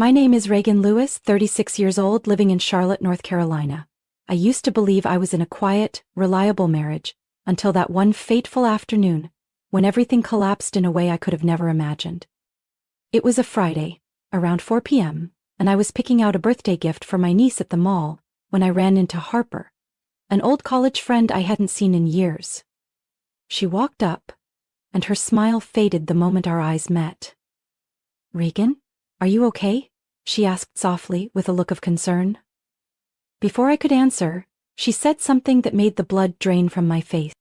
My name is Reagan Lewis, 36 years old, living in Charlotte, North Carolina. I used to believe I was in a quiet, reliable marriage, until that one fateful afternoon, when everything collapsed in a way I could have never imagined. It was a Friday, around 4 p.m., and I was picking out a birthday gift for my niece at the mall when I ran into Harper, an old college friend I hadn't seen in years. She walked up, and her smile faded the moment our eyes met. "Reagan, are you okay?" she asked softly with a look of concern. Before I could answer, she said something that made the blood drain from my face.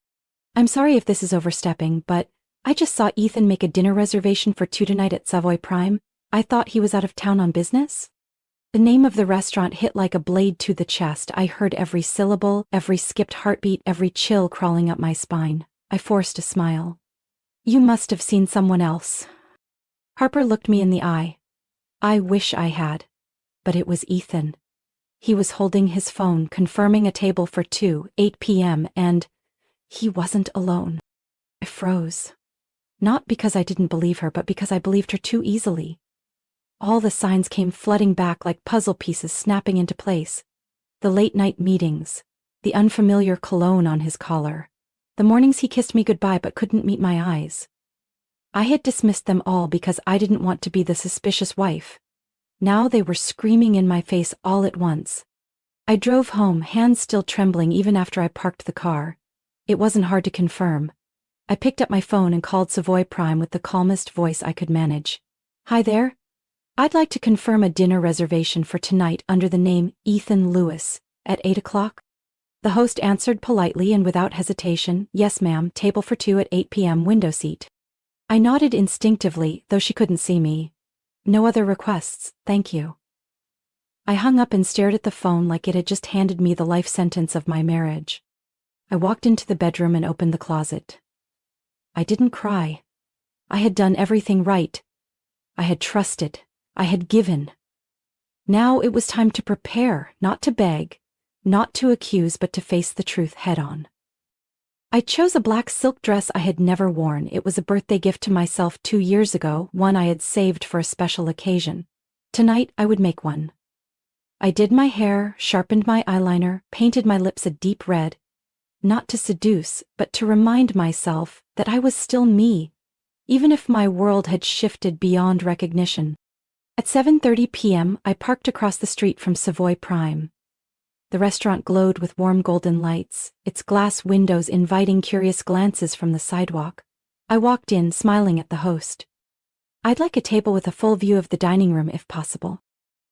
"I'm sorry if this is overstepping, but I just saw Ethan make a dinner reservation for 2 tonight at Savoy Prime. I thought he was out of town on business." The name of the restaurant hit like a blade to the chest. I heard every syllable, every skipped heartbeat, every chill crawling up my spine. I forced a smile. "You must have seen someone else." Harper looked me in the eye. I wish I had. But it was Ethan. He was holding his phone, confirming a table for 2, 8 p.m., and he wasn't alone. I froze. Not because I didn't believe her, but because I believed her too easily. All the signs came flooding back like puzzle pieces snapping into place. The late-night meetings, the unfamiliar cologne on his collar, the mornings he kissed me goodbye but couldn't meet my eyes. I had dismissed them all because I didn't want to be the suspicious wife. Now they were screaming in my face all at once. I drove home, hands still trembling even after I parked the car. It wasn't hard to confirm. I picked up my phone and called Savoy Prime with the calmest voice I could manage. "Hi there. I'd like to confirm a dinner reservation for tonight under the name Ethan Lewis, at 8 o'clock. The host answered politely and without hesitation, "Yes, ma'am, table for 2 at 8 p.m., window seat." I nodded instinctively, though she couldn't see me. "No other requests, thank you." I hung up and stared at the phone like it had just handed me the life sentence of my marriage. I walked into the bedroom and opened the closet. I didn't cry. I had done everything right. I had trusted. I had given. Now it was time to prepare, not to beg, not to accuse, but to face the truth head-on. I chose a black silk dress I had never worn. It was a birthday gift to myself 2 years ago, one I had saved for a special occasion. Tonight I would make one. I did my hair, sharpened my eyeliner, painted my lips a deep red, not to seduce, but to remind myself that I was still me, even if my world had shifted beyond recognition. At 7:30 p.m., I parked across the street from Savoy Prime. The restaurant glowed with warm golden lights, its glass windows inviting curious glances from the sidewalk. I walked in, smiling at the host. "I'd like a table with a full view of the dining room, if possible."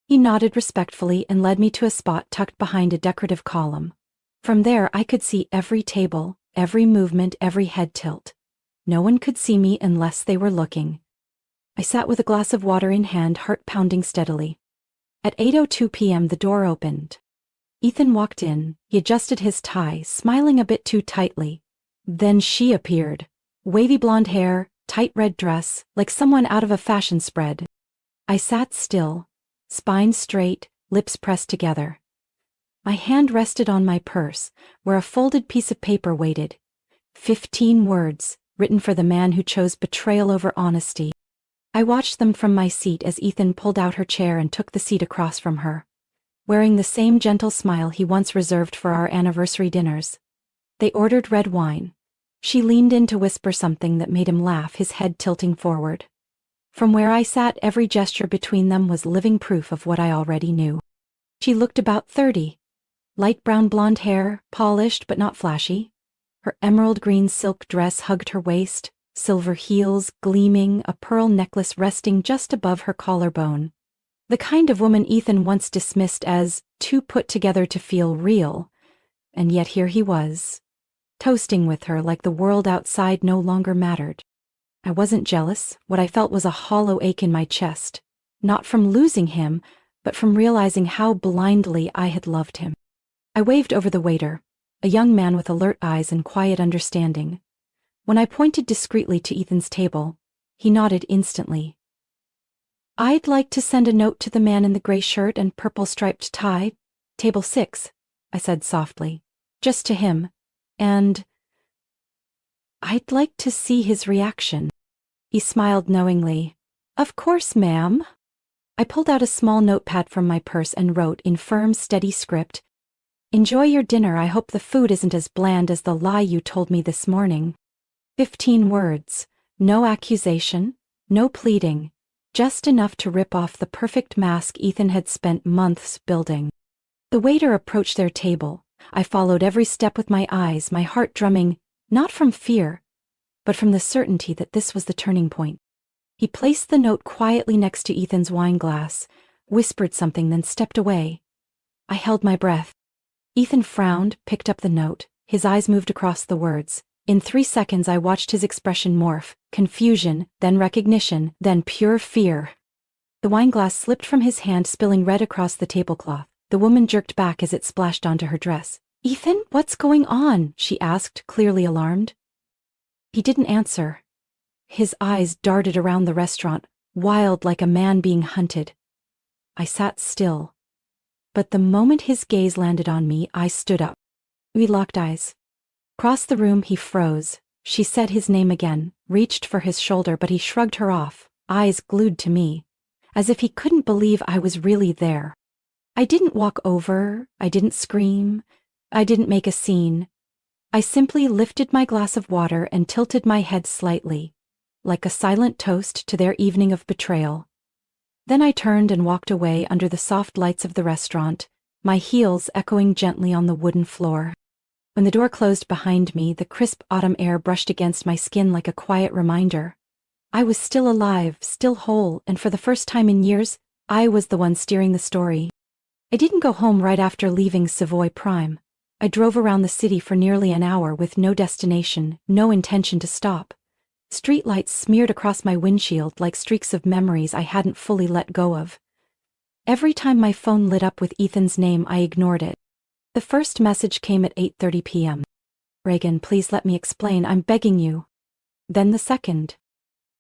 He nodded respectfully and led me to a spot tucked behind a decorative column. From there, I could see every table, every movement, every head tilt. No one could see me unless they were looking. I sat with a glass of water in hand, heart pounding steadily. At 8:02 p.m. the door opened. Ethan walked in. He adjusted his tie, smiling a bit too tightly. Then she appeared. Wavy blonde hair, tight red dress, like someone out of a fashion spread. I sat still, spine straight, lips pressed together. My hand rested on my purse, where a folded piece of paper waited. 15 words, written for the man who chose betrayal over honesty. I watched them from my seat as Ethan pulled out her chair and took the seat across from her, wearing the same gentle smile he once reserved for our anniversary dinners. They ordered red wine. She leaned in to whisper something that made him laugh, his head tilting forward. From where I sat, every gesture between them was living proof of what I already knew. She looked about 30. Light brown blonde hair, polished but not flashy. Her emerald green silk dress hugged her waist, silver heels gleaming, a pearl necklace resting just above her collarbone. The kind of woman Ethan once dismissed as too put together to feel real, and yet here he was, toasting with her like the world outside no longer mattered. I wasn't jealous. What I felt was a hollow ache in my chest, not from losing him, but from realizing how blindly I had loved him. I waved over the waiter, a young man with alert eyes and quiet understanding. When I pointed discreetly to Ethan's table, he nodded instantly. "I'd like to send a note to the man in the gray shirt and purple striped tie, table 6, I said softly, "just to him, and I'd like to see his reaction." He smiled knowingly. "Of course, ma'am." I pulled out a small notepad from my purse and wrote in firm, steady script, "Enjoy your dinner. I hope the food isn't as bland as the lie you told me this morning." 15 words. No accusation, no pleading, just enough to rip off the perfect mask Ethan had spent months building. The waiter approached their table. I followed every step with my eyes, my heart drumming, not from fear, but from the certainty that this was the turning point. He placed the note quietly next to Ethan's wine glass, whispered something, then stepped away. I held my breath. Ethan frowned, picked up the note. His eyes moved across the words. In 3 seconds I watched his expression morph, confusion, then recognition, then pure fear. The wineglass slipped from his hand, spilling red across the tablecloth. The woman jerked back as it splashed onto her dress. "Ethan, what's going on?" she asked, clearly alarmed. He didn't answer. His eyes darted around the restaurant, wild like a man being hunted. I sat still. But the moment his gaze landed on me, I stood up. We locked eyes. Across the room he froze. She said his name again, reached for his shoulder, but he shrugged her off, eyes glued to me, as if he couldn't believe I was really there. I didn't walk over, I didn't scream, I didn't make a scene. I simply lifted my glass of water and tilted my head slightly, like a silent toast to their evening of betrayal. Then I turned and walked away under the soft lights of the restaurant, my heels echoing gently on the wooden floor. When the door closed behind me, the crisp autumn air brushed against my skin like a quiet reminder. I was still alive, still whole, and for the first time in years, I was the one steering the story. I didn't go home right after leaving Savoy Prime. I drove around the city for nearly an hour with no destination, no intention to stop. Streetlights smeared across my windshield like streaks of memories I hadn't fully let go of. Every time my phone lit up with Ethan's name, I ignored it. The first message came at 8:30 p.m. "Reagan, please let me explain, I'm begging you." Then the second.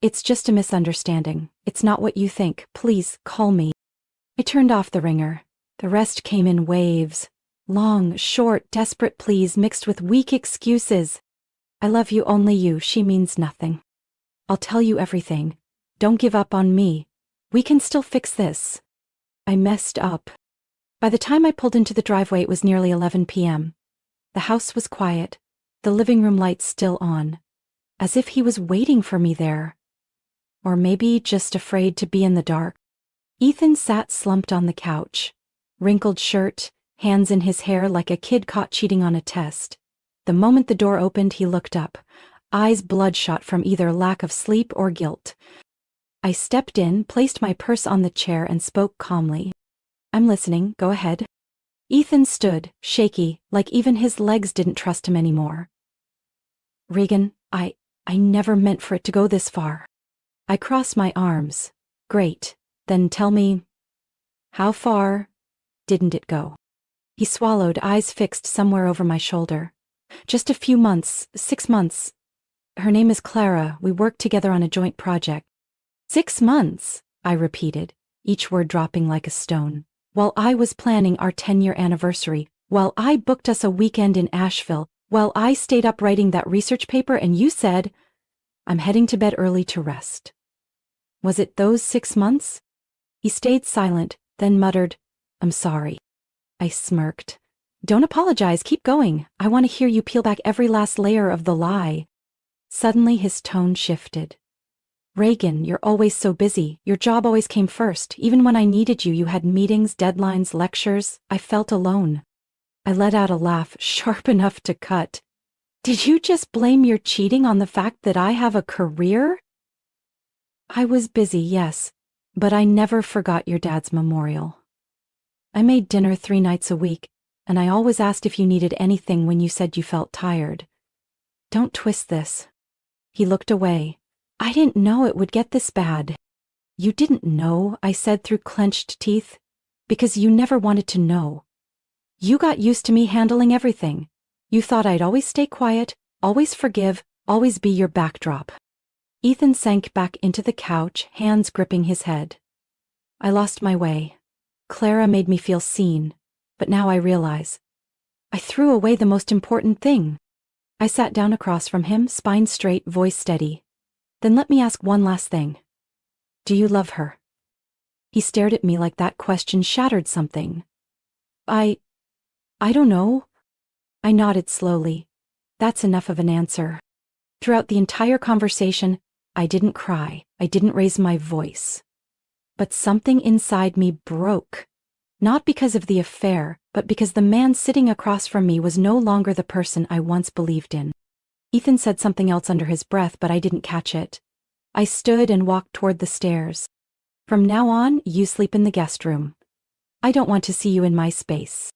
"It's just a misunderstanding. It's not what you think. Please, call me." I turned off the ringer. The rest came in waves. Long, short, desperate pleas mixed with weak excuses. "I love you, only you, she means nothing. I'll tell you everything. Don't give up on me. We can still fix this." I messed up. By the time I pulled into the driveway, it was nearly 11 p.m. The house was quiet, the living room lights still on, as if he was waiting for me there. Or maybe just afraid to be in the dark. Ethan sat slumped on the couch, wrinkled shirt, hands in his hair like a kid caught cheating on a test. The moment the door opened, he looked up, eyes bloodshot from either lack of sleep or guilt. I stepped in, placed my purse on the chair, and spoke calmly. "I'm listening, go ahead." Ethan stood, shaky, like even his legs didn't trust him anymore. "Reagan, I never meant for it to go this far." I crossed my arms. "Great, then tell me, how far didn't it go?" He swallowed, eyes fixed somewhere over my shoulder. "Just a few months, 6 months. Her name is Clara. We worked together on a joint project." 6 months, I repeated, each word dropping like a stone. "While I was planning our 10-year anniversary, while I booked us a weekend in Asheville, while I stayed up writing that research paper, and you said, 'I'm heading to bed early to rest.' Was it those 6 months?" He stayed silent, then muttered, "I'm sorry." I smirked. "Don't apologize, keep going. I want to hear you peel back every last layer of the lie." Suddenly his tone shifted. "Reagan, you're always so busy. Your job always came first. Even when I needed you, you had meetings, deadlines, lectures. I felt alone." I let out a laugh, sharp enough to cut. "Did you just blame your cheating on the fact that I have a career?" "I was busy, yes, but I never forgot your dad's memorial. I made dinner 3 nights a week, and I always asked if you needed anything when you said you felt tired. Don't twist this." He looked away. "I didn't know it would get this bad." "You didn't know," I said through clenched teeth, "because you never wanted to know. You got used to me handling everything. You thought I'd always stay quiet, always forgive, always be your backdrop." Ethan sank back into the couch, hands gripping his head. I lost my way. Clara made me feel seen, but now I realize I threw away the most important thing. I sat down across from him, spine straight, voice steady. "Then let me ask one last thing. Do you love her?" He stared at me like that question shattered something. I don't know. I nodded slowly. That's enough of an answer. Throughout the entire conversation, I didn't cry, I didn't raise my voice. But something inside me broke. Not because of the affair, but because the man sitting across from me was no longer the person I once believed in. Ethan said something else under his breath, but I didn't catch it. I stood and walked toward the stairs. From now on, you sleep in the guest room. I don't want to see you in my space.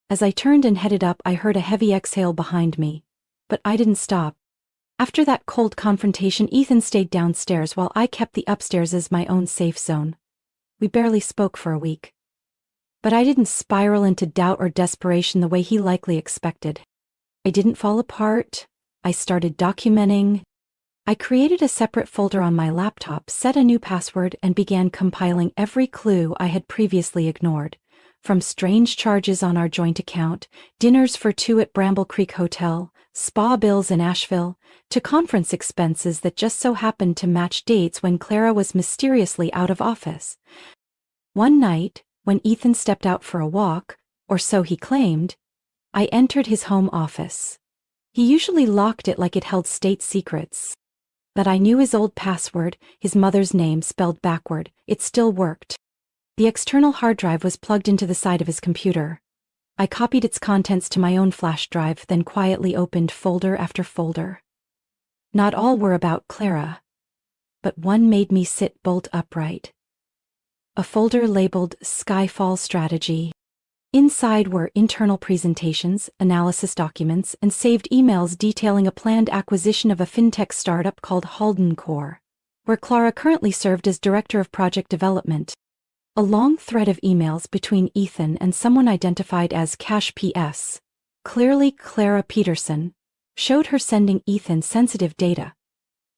As I turned and headed up, I heard a heavy exhale behind me. But I didn't stop. After that cold confrontation, Ethan stayed downstairs while I kept the upstairs as my own safe zone. We barely spoke for a week. But I didn't spiral into doubt or desperation the way he likely expected. I didn't fall apart. I started documenting. I created a separate folder on my laptop, set a new password, and began compiling every clue I had previously ignored. From strange charges on our joint account, dinners for two at Bramble Creek Hotel, spa bills in Asheville, to conference expenses that just so happened to match dates when Clara was mysteriously out of office. One night, when Ethan stepped out for a walk, or so he claimed, I entered his home office. He usually locked it like it held state secrets. But I knew his old password, his mother's name spelled backward. It still worked. The external hard drive was plugged into the side of his computer. I copied its contents to my own flash drive, then quietly opened folder after folder. Not all were about Clara, but one made me sit bolt upright. A folder labeled Skyfall Strategy. Inside were internal presentations, analysis documents, and saved emails detailing a planned acquisition of a fintech startup called Halden Core, where Clara currently served as Director of Project Development. A long thread of emails between Ethan and someone identified as Cash PS, clearly Clara Peterson, showed her sending Ethan sensitive data.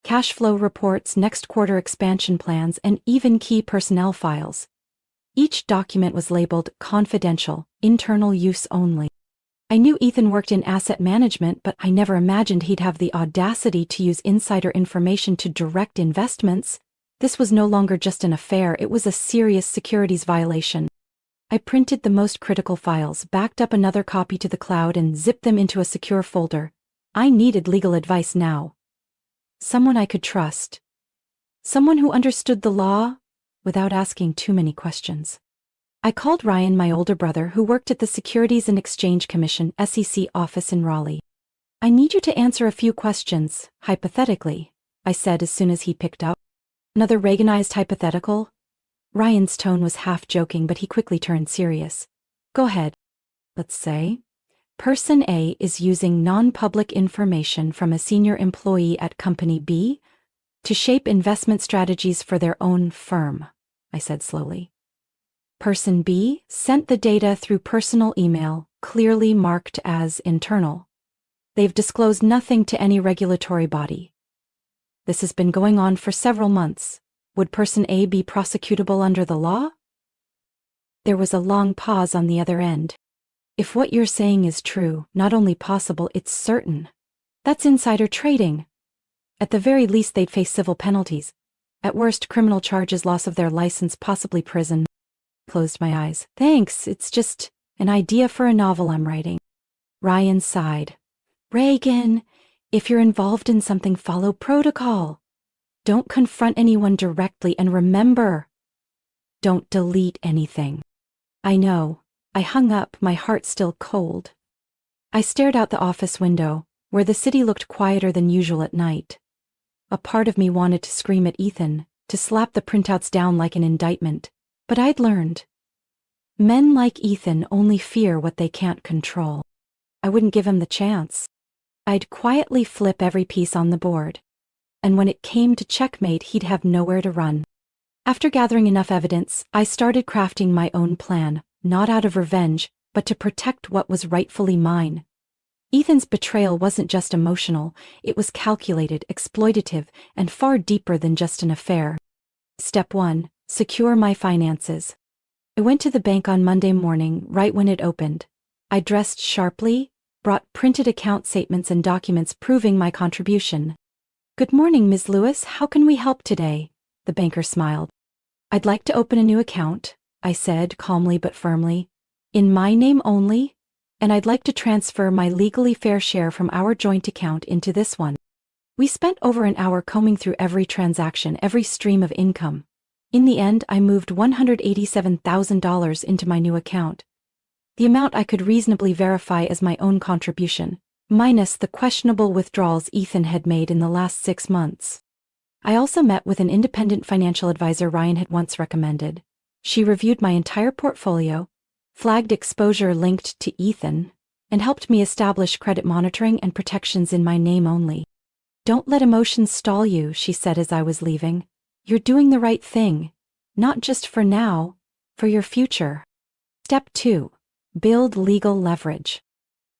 Cash flow reports, next quarter expansion plans, and even key personnel files. Each document was labeled confidential, internal use only. I knew Ethan worked in asset management, but I never imagined he'd have the audacity to use insider information to direct investments. This was no longer just an affair, it was a serious securities violation. I printed the most critical files, backed up another copy to the cloud, and zipped them into a secure folder. I needed legal advice now. Someone I could trust. Someone who understood the law without asking too many questions. I called Ryan, my older brother, who worked at the Securities and Exchange Commission (SEC) office in Raleigh. I need you to answer a few questions, hypothetically, I said as soon as he picked up. Another Reaganized hypothetical? Ryan's tone was half joking, but he quickly turned serious. Go ahead. Let's say Person A is using non-public information from a senior employee at Company B to shape investment strategies for their own firm, I said slowly. Person B sent the data through personal email, clearly marked as internal. They've disclosed nothing to any regulatory body. This has been going on for several months. Would Person A be prosecutable under the law? There was a long pause on the other end. If what you're saying is true, not only possible, it's certain. That's insider trading. At the very least, they'd face civil penalties. At worst, criminal charges, loss of their license, possibly prison. Closed my eyes. Thanks, it's just an idea for a novel I'm writing. Ryan sighed. Reagan, if you're involved in something, follow protocol. Don't confront anyone directly, and remember, don't delete anything. I know. I hung up, my heart still cold. I stared out the office window, where the city looked quieter than usual at night. A part of me wanted to scream at Ethan, to slap the printouts down like an indictment, but I'd learned. Men like Ethan only fear what they can't control. I wouldn't give him the chance. I'd quietly flip every piece on the board. And when it came to checkmate, he'd have nowhere to run. After gathering enough evidence, I started crafting my own plan, not out of revenge, but to protect what was rightfully mine. Ethan's betrayal wasn't just emotional, it was calculated, exploitative, and far deeper than just an affair. Step 1. Secure my finances. I went to the bank on Monday morning, right when it opened. I dressed sharply, brought printed account statements and documents proving my contribution. Good morning, Ms. Lewis, how can we help today? The banker smiled. I'd like to open a new account, I said calmly but firmly. In my name only, and I'd like to transfer my legally fair share from our joint account into this one. We spent over an hour combing through every transaction, every stream of income. In the end, I moved $187,000 into my new account, the amount I could reasonably verify as my own contribution, minus the questionable withdrawals Ethan had made in the last 6 months. I also met with an independent financial advisor Ryan had once recommended. She reviewed my entire portfolio, flagged exposure linked to Ethan, and helped me establish credit monitoring and protections in my name only. Don't let emotions stall you, she said as I was leaving. You're doing the right thing, not just for now, for your future. Step 2. Build legal leverage.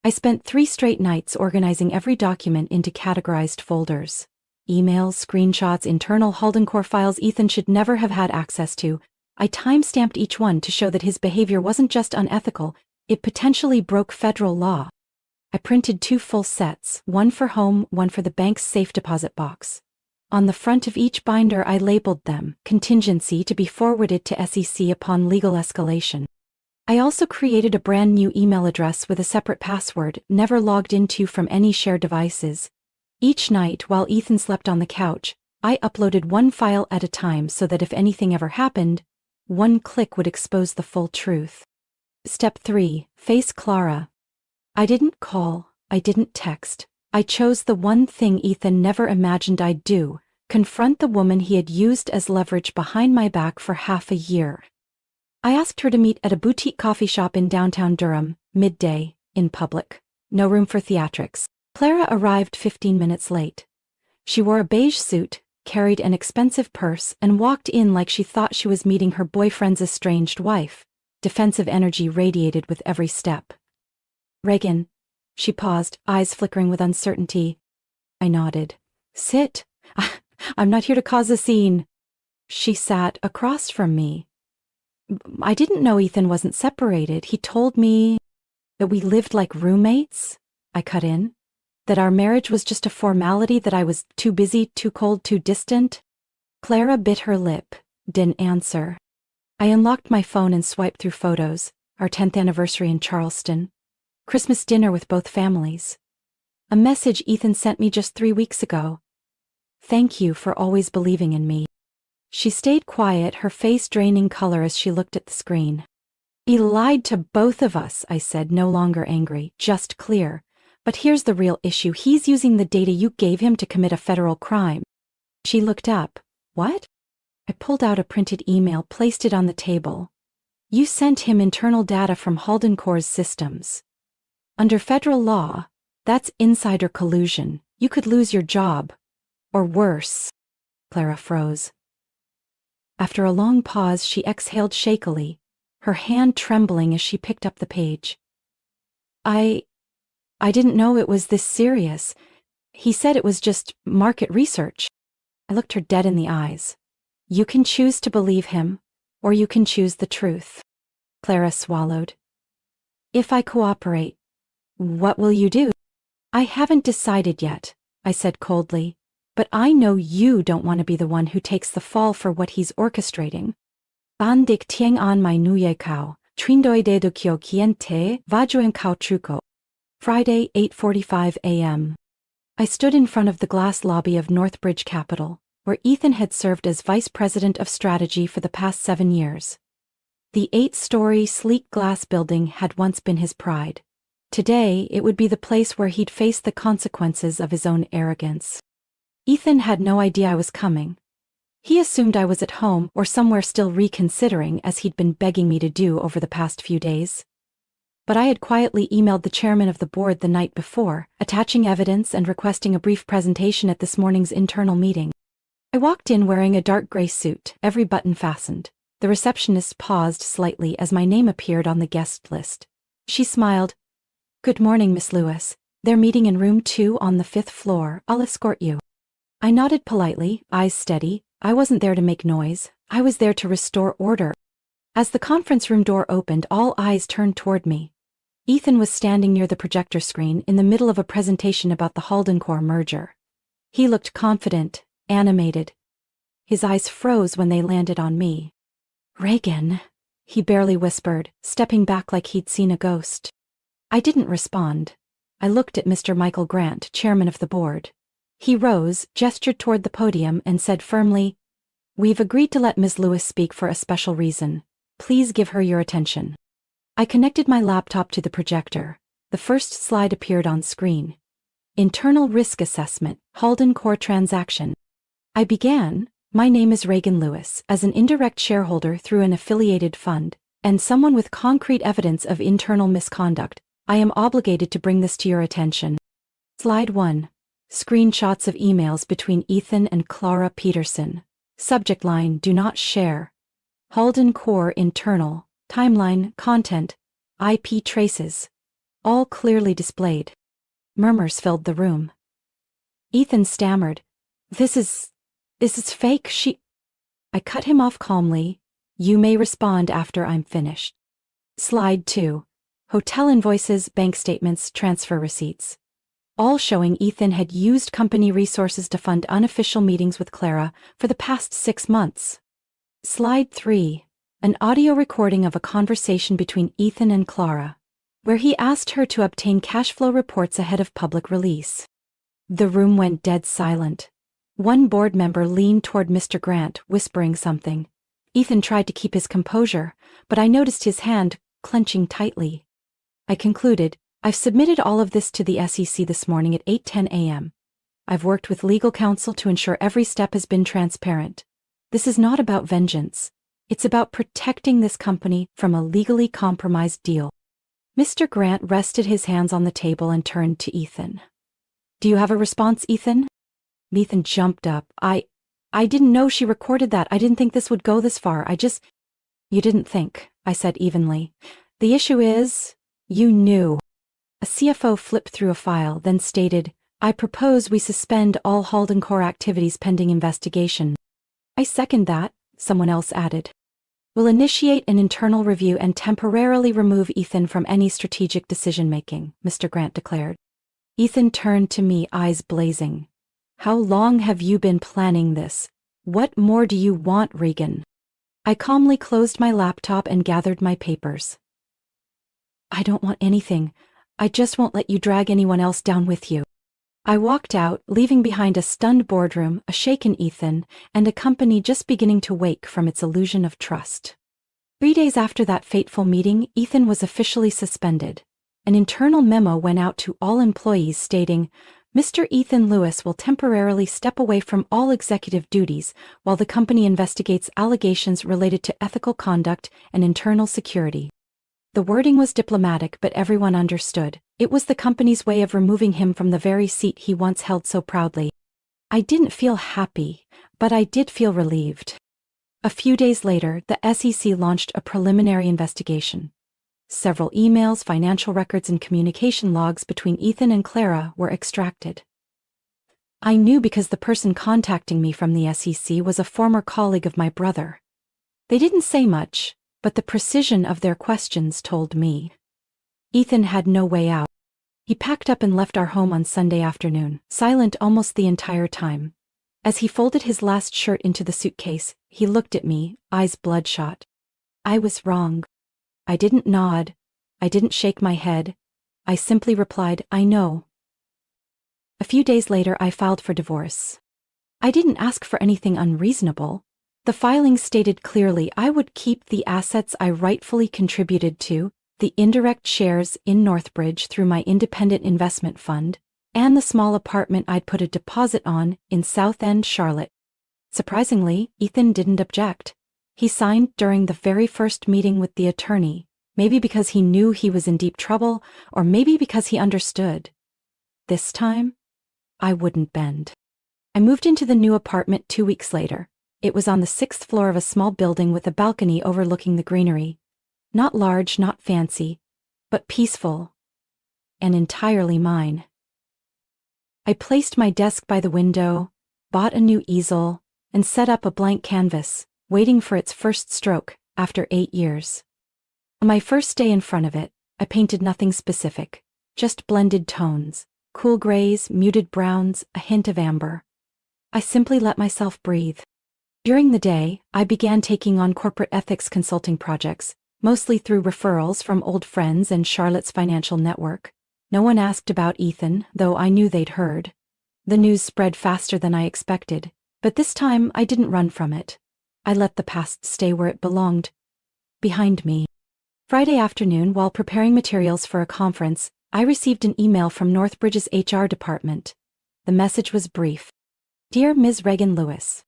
I spent 3 straight nights organizing every document into categorized folders. Emails, screenshots, internal Haldencore files Ethan should never have had access to. I time-stamped each one to show that his behavior wasn't just unethical, it potentially broke federal law. I printed 2 full sets, one for home, one for the bank's safe deposit box. On the front of each binder I labeled them, contingency to be forwarded to SEC upon legal escalation. I also created a brand new email address with a separate password, never logged into from any shared devices. Each night, while Ethan slept on the couch, I uploaded one file at a time so that if anything ever happened, one click would expose the full truth. Step 3. Face Clara. I didn't call, I didn't text. I chose the one thing Ethan never imagined I'd do, confront the woman he had used as leverage behind my back for half a year. I asked her to meet at a boutique coffee shop in downtown Durham, midday, in public. No room for theatrics. Clara arrived 15 minutes late. She wore a beige suit, carried an expensive purse, and walked in like she thought she was meeting her boyfriend's estranged wife. Defensive energy radiated with every step. Reagan. She paused, eyes flickering with uncertainty. I nodded. Sit. I'm not here to cause a scene. She sat across from me. I didn't know Ethan wasn't separated. He told me that we lived like roommates. I cut in. That our marriage was just a formality, that I was too busy, too cold, too distant. Clara bit her lip, didn't answer. I unlocked my phone and swiped through photos. Our 10th anniversary in Charleston. Christmas dinner with both families. A message Ethan sent me just 3 weeks ago. Thank you for always believing in me. She stayed quiet, her face draining color as she looked at the screen. He lied to both of us, I said, no longer angry, just clear. But here's the real issue. He's using the data you gave him to commit a federal crime. She looked up. What? I pulled out a printed email, placed it on the table. You sent him internal data from Haldencore's systems. Under federal law, that's insider collusion. You could lose your job. Or worse. Clara froze. After a long pause, she exhaled shakily, her hand trembling as she picked up the page. I didn't know it was this serious. He said it was just market research. I looked her dead in the eyes. You can choose to believe him, or you can choose the truth. Clara swallowed. If I cooperate, what will you do? I haven't decided yet, I said coldly. But I know you don't want to be the one who takes the fall for what he's orchestrating. Ban dik tieng an mai nuye kao, trindoi de do kyo kien te, vajoen kao truko. Friday, 8:45 a.m. I stood in front of the glass lobby of Northbridge Capital, where Ethan had served as vice president of strategy for the past 7 years. The 8-story, sleek glass building had once been his pride. Today, it would be the place where he'd face the consequences of his own arrogance. Ethan had no idea I was coming. He assumed I was at home or somewhere still reconsidering, as he'd been begging me to do over the past few days. But I had quietly emailed the chairman of the board the night before, attaching evidence and requesting a brief presentation at this morning's internal meeting. I walked in wearing a dark gray suit, every button fastened. The receptionist paused slightly as my name appeared on the guest list. She smiled. Good morning, Miss Lewis. They're meeting in room 2 on the 5th floor. I'll escort you. I nodded politely, eyes steady. I wasn't there to make noise. I was there to restore order. As the conference room door opened, all eyes turned toward me. Ethan was standing near the projector screen in the middle of a presentation about the Haldencore merger. He looked confident, animated. His eyes froze when they landed on me. Reagan, he barely whispered, stepping back like he'd seen a ghost. I didn't respond. I looked at Mr. Michael Grant, chairman of the board. He rose, gestured toward the podium, and said firmly, "We've agreed to let Ms. Lewis speak for a special reason. Please give her your attention." I connected my laptop to the projector. The first slide appeared on screen. Internal Risk Assessment, Halden Core Transaction. I began, "My name is Reagan Lewis, as an indirect shareholder through an affiliated fund, and someone with concrete evidence of internal misconduct. I am obligated to bring this to your attention." Slide 1. Screenshots of emails between Ethan and Clara Peterson. Subject line, "Do not share." Halden Core Internal. Timeline, content, IP traces. All clearly displayed. Murmurs filled the room. Ethan stammered, This is fake, I cut him off calmly. "You may respond after I'm finished." Slide 2. Hotel invoices, bank statements, transfer receipts. All showing Ethan had used company resources to fund unofficial meetings with Clara for the past 6 months. Slide 3. An audio recording of a conversation between Ethan and Clara, where he asked her to obtain cash flow reports ahead of public release. The room went dead silent. One board member leaned toward Mr. Grant, whispering something. Ethan tried to keep his composure, but I noticed his hand clenching tightly. I concluded, "I've submitted all of this to the SEC this morning at 8:10 a.m. I've worked with legal counsel to ensure every step has been transparent. This is not about vengeance. It's about protecting this company from a legally compromised deal." Mr. Grant rested his hands on the table and turned to Ethan. "Do you have a response, Ethan?" Ethan jumped up. I didn't know she recorded that. I didn't think this would go this far. You didn't think," I said evenly. "The issue is, you knew." A CFO flipped through a file, then stated, "I propose we suspend all Halden Core activities pending investigation." "I second that," someone else added. "We'll initiate an internal review and temporarily remove Ethan from any strategic decision-making," Mr. Grant declared. Ethan turned to me, eyes blazing. "How long have you been planning this? What more do you want, Reagan?" I calmly closed my laptop and gathered my papers. "I don't want anything. I just won't let you drag anyone else down with you." I walked out, leaving behind a stunned boardroom, a shaken Ethan, and a company just beginning to wake from its illusion of trust. 3 days after that fateful meeting, Ethan was officially suspended. An internal memo went out to all employees stating, "Mr. Ethan Lewis will temporarily step away from all executive duties while the company investigates allegations related to ethical conduct and internal security." The wording was diplomatic, but everyone understood. It was the company's way of removing him from the very seat he once held so proudly. I didn't feel happy, but I did feel relieved. A few days later, the SEC launched a preliminary investigation. Several emails, financial records, and communication logs between Ethan and Clara were extracted. I knew because the person contacting me from the SEC was a former colleague of my brother. They didn't say much, but the precision of their questions told me. Ethan had no way out. He packed up and left our home on Sunday afternoon, silent almost the entire time. As he folded his last shirt into the suitcase, he looked at me, eyes bloodshot. I was wrong. I didn't nod. I didn't shake my head. I simply replied, "I know." A few days later, I filed for divorce. I didn't ask for anything unreasonable. The filing stated clearly I would keep the assets I rightfully contributed to, the indirect shares in Northbridge through my independent investment fund, and the small apartment I'd put a deposit on in South End, Charlotte. Surprisingly, Ethan didn't object. He signed during the very first meeting with the attorney, maybe because he knew he was in deep trouble, or maybe because he understood. This time, I wouldn't bend. I moved into the new apartment 2 weeks later. It was on the 6th floor of a small building with a balcony overlooking the greenery. Not large, not fancy, but peaceful, and entirely mine. I placed my desk by the window, bought a new easel, and set up a blank canvas, waiting for its first stroke after 8 years. On my first day in front of it, I painted nothing specific, just blended tones, cool grays, muted browns, a hint of amber. I simply let myself breathe. During the day, I began taking on corporate ethics consulting projects, mostly through referrals from old friends and Charlotte's financial network. No one asked about Ethan, though I knew they'd heard. The news spread faster than I expected, but this time I didn't run from it. I let the past stay where it belonged. Behind me. Friday afternoon, while preparing materials for a conference, I received an email from Northbridge's HR department. The message was brief. Dear Ms. Reagan Lewis,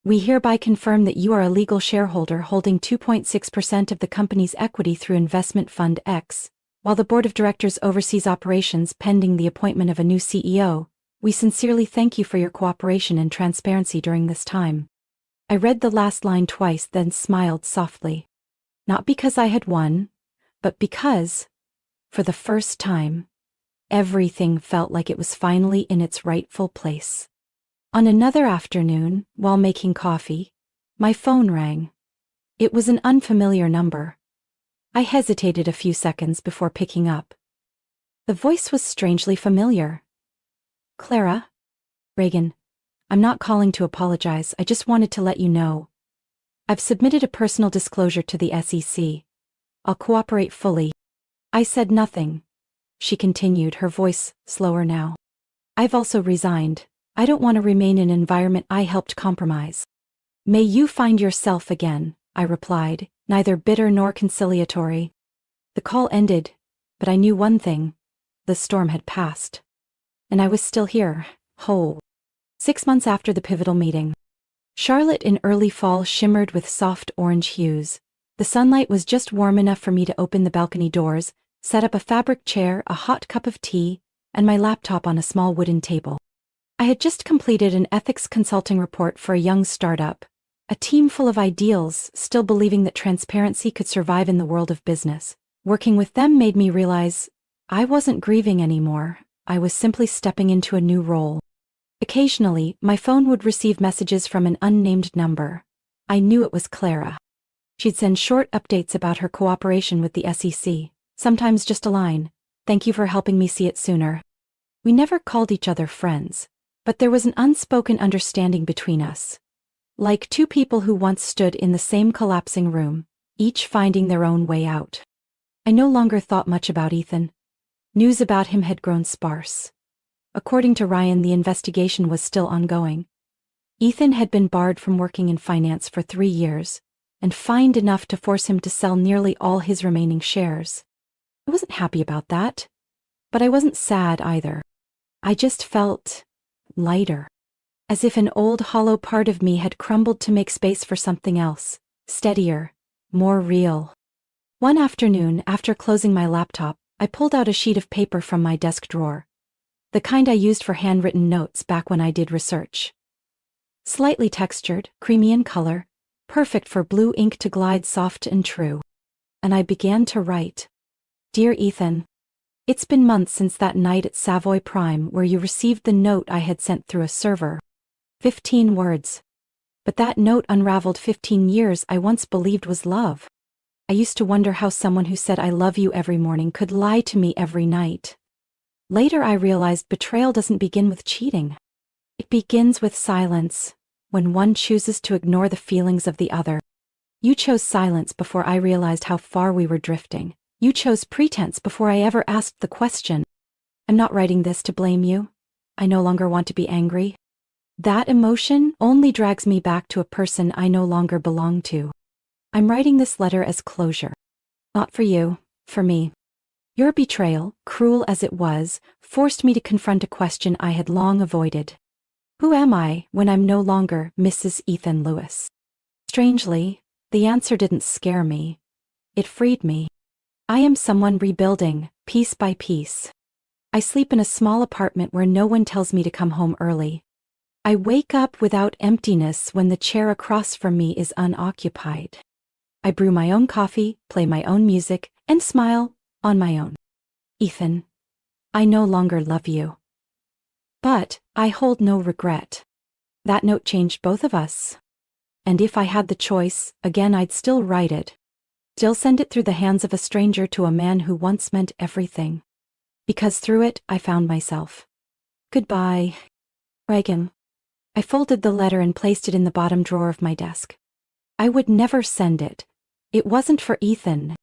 we hereby confirm that you are a legal shareholder holding 2.6% of the company's equity through Investment Fund X. While the board of directors oversees operations pending the appointment of a new CEO, we sincerely thank you for your cooperation and transparency during this time. I read the last line twice, then smiled softly. Not because I had won, but because, for the first time, everything felt like it was finally in its rightful place. On another afternoon, while making coffee, my phone rang. It was an unfamiliar number. I hesitated a few seconds before picking up. The voice was strangely familiar. Clara? Reagan, I'm not calling to apologize, I just wanted to let you know. I've submitted a personal disclosure to the SEC. I'll cooperate fully. I said nothing. She continued, her voice slower now. I've also resigned. I don't want to remain in an environment I helped compromise. May you find yourself again, I replied, neither bitter nor conciliatory. The call ended, but I knew one thing. The storm had passed. And I was still here, whole. 6 months after the pivotal meeting. Charlotte in early fall shimmered with soft orange hues. The sunlight was just warm enough for me to open the balcony doors, set up a fabric chair, a hot cup of tea, and my laptop on a small wooden table. I had just completed an ethics consulting report for a young startup, a team full of ideals, still believing that transparency could survive in the world of business. Working with them made me realize I wasn't grieving anymore, I was simply stepping into a new role. Occasionally, my phone would receive messages from an unnamed number. I knew it was Clara. She'd send short updates about her cooperation with the SEC, sometimes just a line, "Thank you for helping me see it sooner." We never called each other friends, but there was an unspoken understanding between us. Like two people who once stood in the same collapsing room, each finding their own way out. I no longer thought much about Ethan. News about him had grown sparse. According to Ryan, the investigation was still ongoing. Ethan had been barred from working in finance for 3 years, and fined enough to force him to sell nearly all his remaining shares. I wasn't happy about that, but I wasn't sad either. I just felt lighter, as if an old hollow part of me had crumbled to make space for something else, steadier, more real. One afternoon, after closing my laptop, I pulled out a sheet of paper from my desk drawer. The kind I used for handwritten notes back when I did research. Slightly textured, creamy in color, perfect for blue ink to glide soft and true. And I began to write. Dear Ethan, it's been months since that night at Savoy Prime where you received the note I had sent through a server. 15 words. But that note unraveled 15 years I once believed was love. I used to wonder how someone who said I love you every morning could lie to me every night. Later I realized betrayal doesn't begin with cheating. It begins with silence, when one chooses to ignore the feelings of the other. You chose silence before I realized how far we were drifting. You chose pretense before I ever asked the question. I'm not writing this to blame you. I no longer want to be angry. That emotion only drags me back to a person I no longer belong to. I'm writing this letter as closure. Not for you, for me. Your betrayal, cruel as it was, forced me to confront a question I had long avoided. Who am I when I'm no longer Mrs. Ethan Lewis? Strangely, the answer didn't scare me. It freed me. I am someone rebuilding, piece by piece. I sleep in a small apartment where no one tells me to come home early. I wake up without emptiness when the chair across from me is unoccupied. I brew my own coffee, play my own music, and smile on my own. Ethan, I no longer love you. But I hold no regret. That note changed both of us. And if I had the choice, again I'd still write it. Still send it through the hands of a stranger to a man who once meant everything. Because through it, I found myself. Goodbye, Reagan. I folded the letter and placed it in the bottom drawer of my desk. I would never send it. It wasn't for Ethan.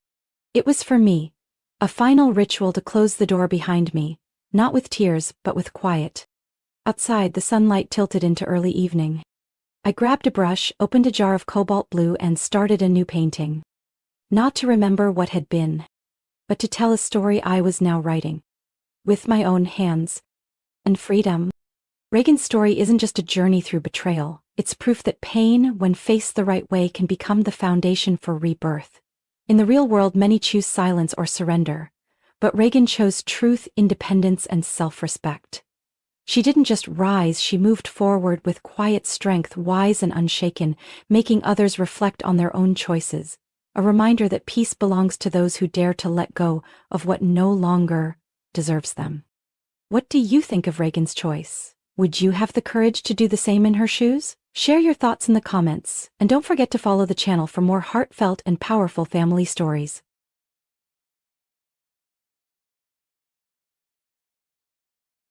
It was for me. A final ritual to close the door behind me, not with tears, but with quiet. Outside, the sunlight tilted into early evening. I grabbed a brush, opened a jar of cobalt blue, and started a new painting. Not to remember what had been, but to tell a story I was now writing. With my own hands. And freedom. Reagan's story isn't just a journey through betrayal, it's proof that pain, when faced the right way, can become the foundation for rebirth. In the real world, many choose silence or surrender, but Reagan chose truth, independence, and self-respect. She didn't just rise, she moved forward with quiet strength, wise and unshaken, making others reflect on their own choices. A reminder that peace belongs to those who dare to let go of what no longer deserves them. What do you think of Reagan's choice? Would you have the courage to do the same in her shoes? Share your thoughts in the comments, and don't forget to follow the channel for more heartfelt and powerful family stories.